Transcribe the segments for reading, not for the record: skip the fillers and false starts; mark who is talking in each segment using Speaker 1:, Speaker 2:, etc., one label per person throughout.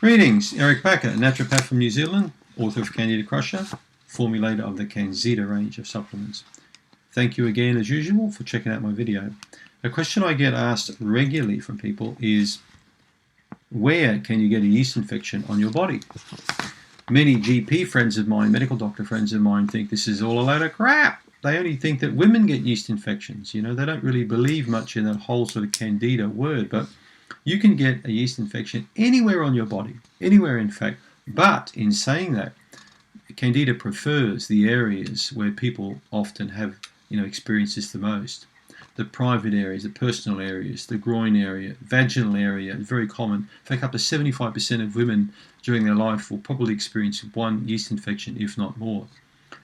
Speaker 1: Greetings, Eric Bakker, naturopath from New Zealand, author of Candida Crusher, formulator of the CanXida range of supplements. Thank you again, as usual, for checking out my video. A question I get asked regularly from people is, where can you get a yeast infection on your body? Many GP friends of mine, medical doctor friends of mine, think this is all a load of crap. They only think that women get yeast infections. You know, they don't really believe much in that whole sort of Candida word, but you can get a yeast infection anywhere on your body, anywhere in fact. But in saying that, Candida prefers the areas where people often have, experienced this the most. The private areas, the personal areas, the groin area, vaginal area, very common. In fact, up to 75% of women during their life will probably experience one yeast infection, if not more.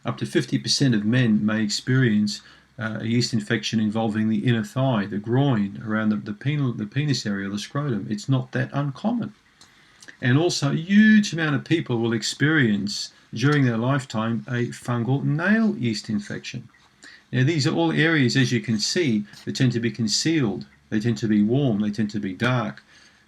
Speaker 1: Up to 50% of men may experience a yeast infection involving the inner thigh, the groin, around the penis area, the scrotum. It's not that uncommon. And also a huge amount of people will experience during their lifetime a fungal nail yeast infection. Now these are all areas, as you can see, that tend to be concealed. They tend to be warm, they tend to be dark.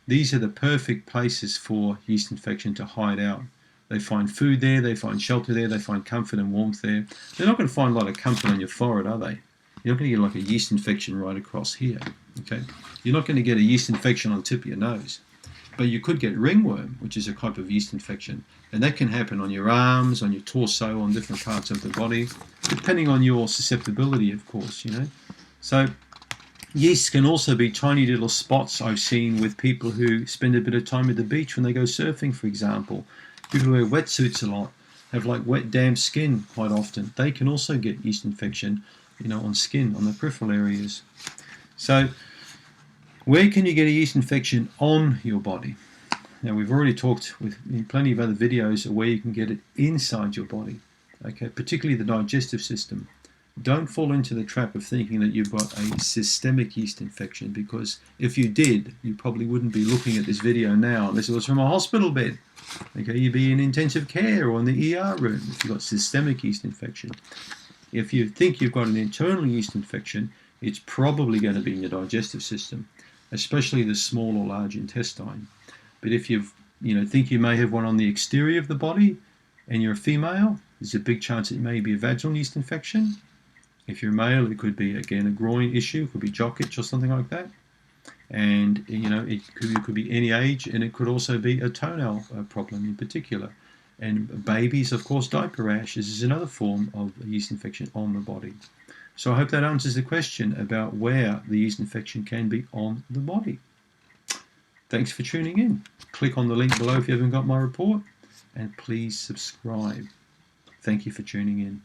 Speaker 1: These are the perfect places for yeast infection to hide out. They find food there, they find shelter there, they find comfort and warmth there. They're not going to find a lot of comfort on your forehead, are they? You're not going to get like a yeast infection right across here. Okay? You're not going to get a yeast infection on the tip of your nose. But you could get ringworm, which is a type of yeast infection. And that can happen on your arms, on your torso, on different parts of the body, depending on your susceptibility, of course, So yeast can also be tiny little spots I've seen with people who spend a bit of time at the beach when they go surfing, for example. People who wear wetsuits a lot, have like wet, damp skin quite often. They can also get yeast infection, on skin, on the peripheral areas. So where can you get a yeast infection on your body? Now we've already talked in plenty of other videos of where you can get it inside your body, okay, particularly the digestive system. Don't fall into the trap of thinking that you've got a systemic yeast infection, because if you did, you probably wouldn't be looking at this video now unless it was from a hospital bed. Okay, you'd be in intensive care or in the ER room if you've got systemic yeast infection. If you think you've got an internal yeast infection, it's probably going to be in your digestive system, especially the small or large intestine. But if you think you may have one on the exterior of the body and you're a female, there's a big chance it may be a vaginal yeast infection. If you're male, it could be, again, a groin issue. It could be jock itch or something like that. And, it could be any age, and it could also be a toenail problem in particular. And babies, of course, diaper rash is another form of a yeast infection on the body. So I hope that answers the question about where the yeast infection can be on the body. Thanks for tuning in. Click on the link below if you haven't got my report, and please subscribe. Thank you for tuning in.